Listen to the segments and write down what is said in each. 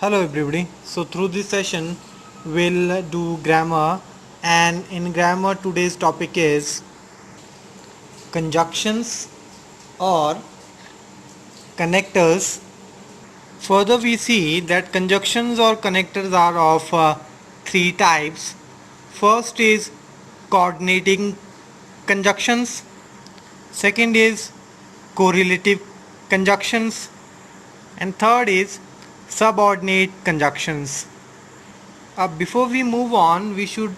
Hello everybody. So through this session we'll do grammar, and in grammar today's topic is conjunctions or connectors. Further we see that conjunctions or connectors are of three types. First is coordinating conjunctions, second is correlative conjunctions, and third is subordinate conjunctions. Before we move on, we should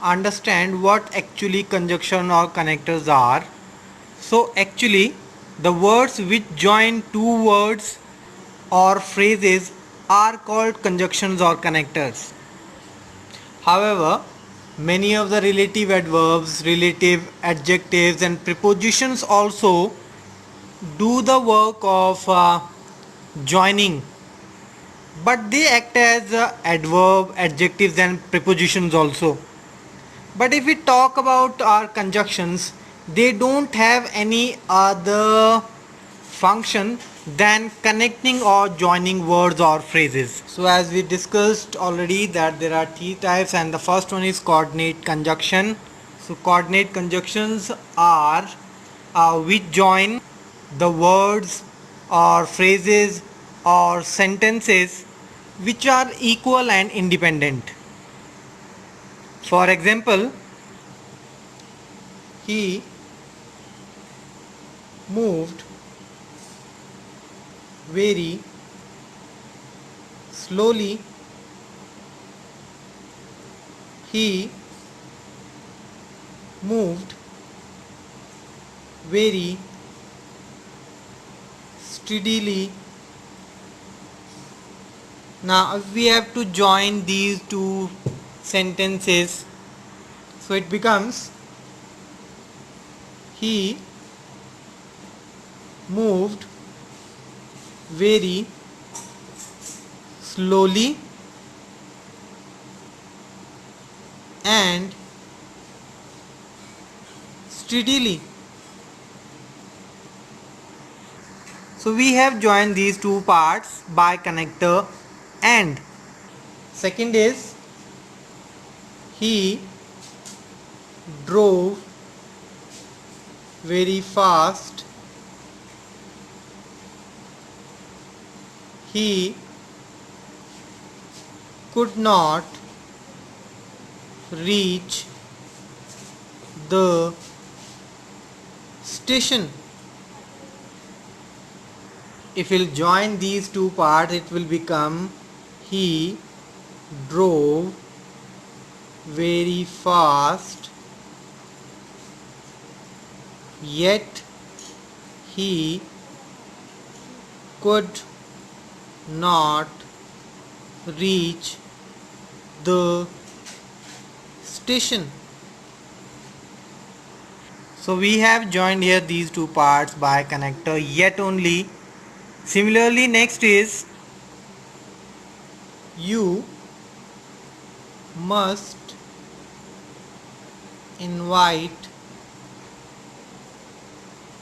understand what actually conjunction or connectors are. So, actually, the words which join two words or phrases are called conjunctions or connectors. However, many of the relative adverbs, relative adjectives, and prepositions also do the work of joining, but they act as adverb, adjectives, and prepositions also. But if we talk about our conjunctions, they don't have any other function than connecting or joining words or phrases. So as we discussed already that there are three types, and the first one is coordinate conjunction. So coordinate conjunctions are which join the words or phrases or sentences which are equal and independent. For example, he moved very slowly. He moved very steadily. Now, if we have to join these two sentences, so it becomes he moved very slowly and steadily. So we have joined these two parts by connector and. Second is he drove very fast. He could not reach the station. If we'll join these two parts, it will become he drove very fast, yet he could not reach the station. So we have joined here these two parts by connector yet only. Similarly, next is you must invite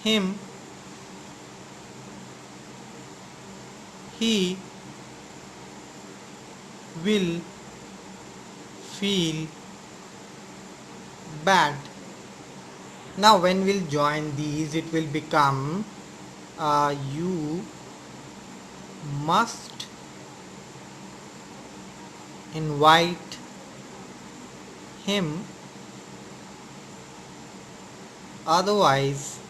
him. He will feel bad. Now when we'll join these, it will become you must invite him, otherwise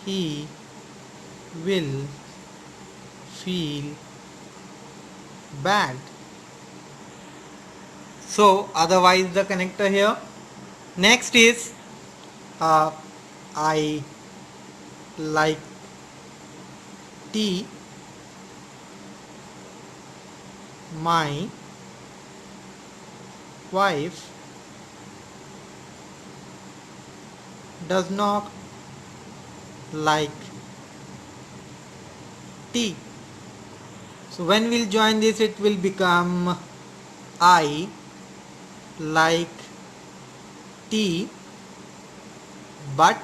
he will feel bad. So otherwise the connector here. Next is I like tea. My wife does not like tea. So when we'll join this, it will become I like tea, but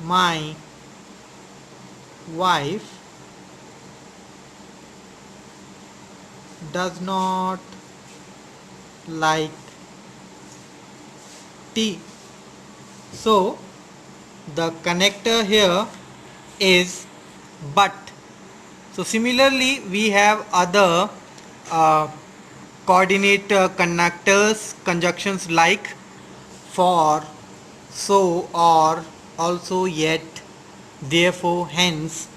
my wife does not like tea. So the connector here is but. So similarly we have other uh, coordinate connectors conjunctions like for, so, or, also, yet, therefore, hence,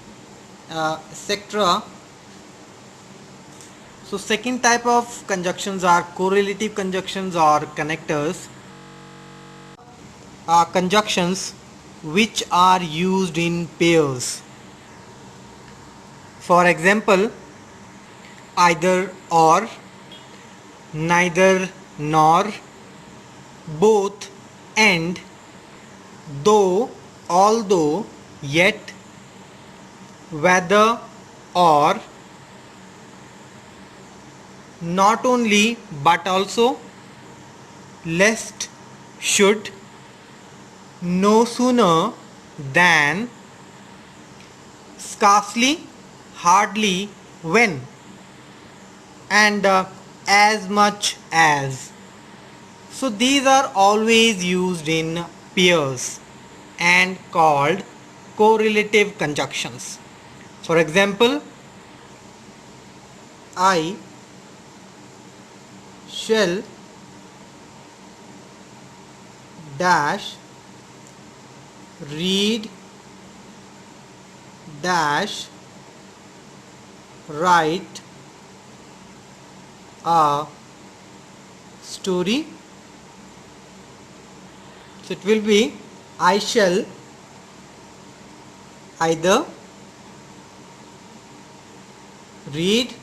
etc. So second type of conjunctions are correlative conjunctions or connectors. Conjunctions which are used in pairs. For example, either or, neither nor, both and, though, although, yet, whether or, not only but also, lest, should, no sooner than, scarcely, hardly, when, and as much as. So these are always used in pairs and called correlative conjunctions. For example, I shall dash read dash write a story. So it will be I shall either read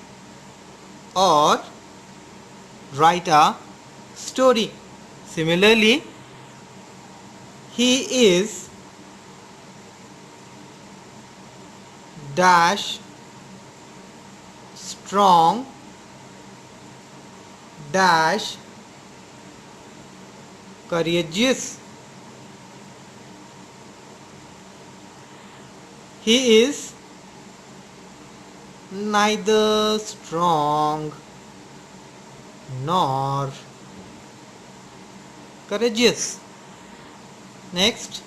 or write a story. Similarly, he is dash strong dash courageous. He is neither strong nor courageous. Next,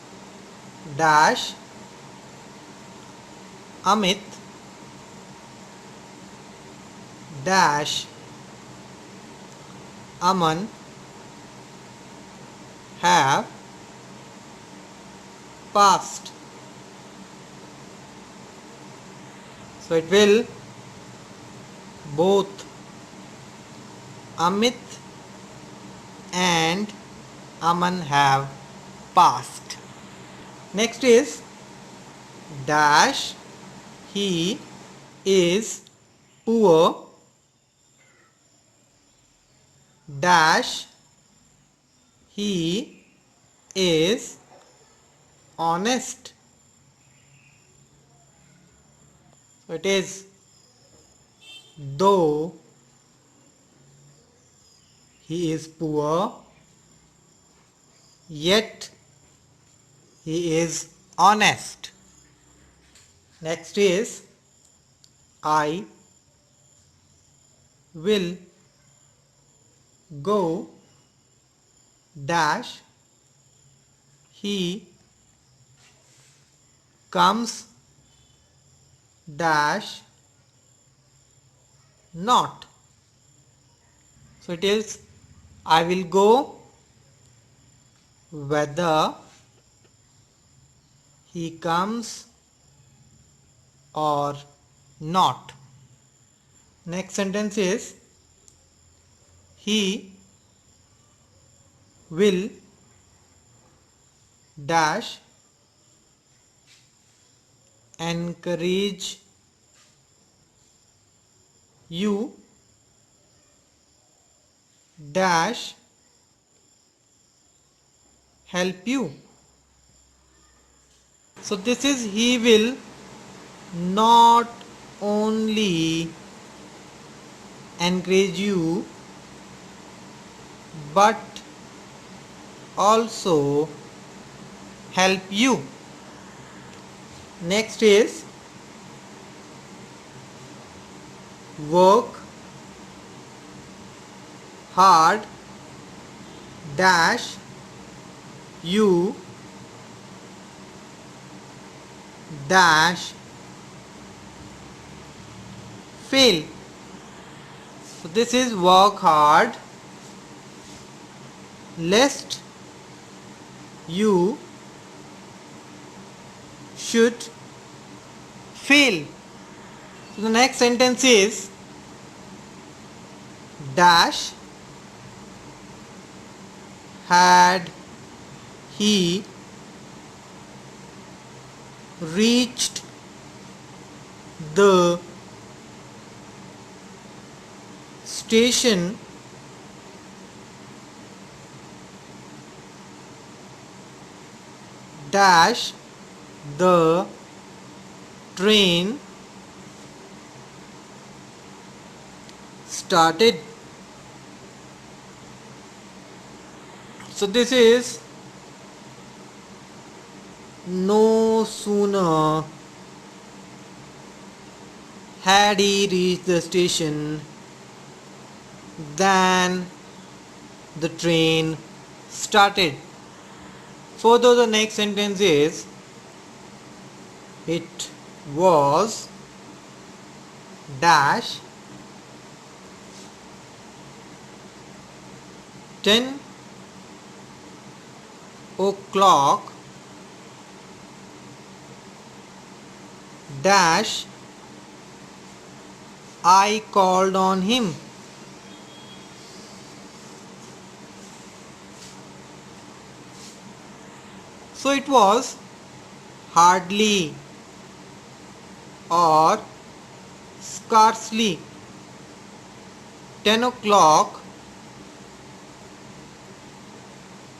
dash Amit dash Aman have passed. So it will both Amit and Aman have passed. Next is dash he is poor dash he is honest. So it is though he is poor, yet he is honest. Next is I will go dash he comes dash not. So it is I will go whether he comes or not. Next sentence is he will dash encourage you dash help you. So this is he will not only encourage you but also help you. Next is work hard dash you dash fail. So this is work hard lest you should fail. So the next sentence is dash had he reached the station dash the train started. So this is no sooner had he reached the station than the train started. Further, the next sentence is it was dash 10 o'clock dash I called on him. So it was hardly or scarcely 10 o'clock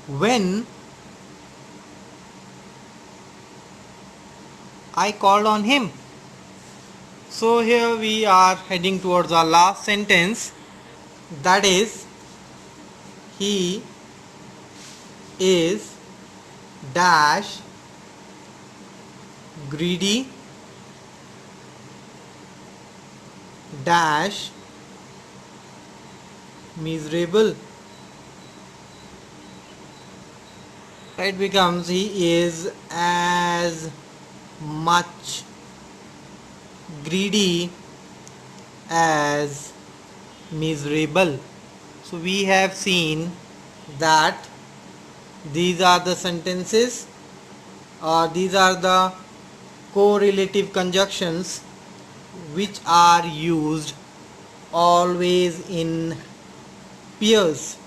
when I called on him. So here we are heading towards our last sentence, that is he is dash greedy dash miserable. It becomes he is as much greedy as miserable. So we have seen that these are the sentences or these are the correlative conjunctions which are used always in pairs.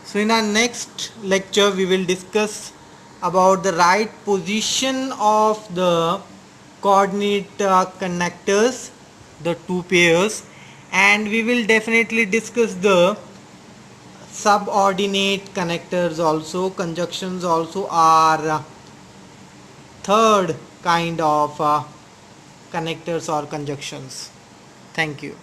So in our next lecture we will discuss about the right position of the coordinate connectors, the two pairs, and we will definitely discuss the subordinate connectors also. Conjunctions also are third kind of connectors or conjunctions. Thank you.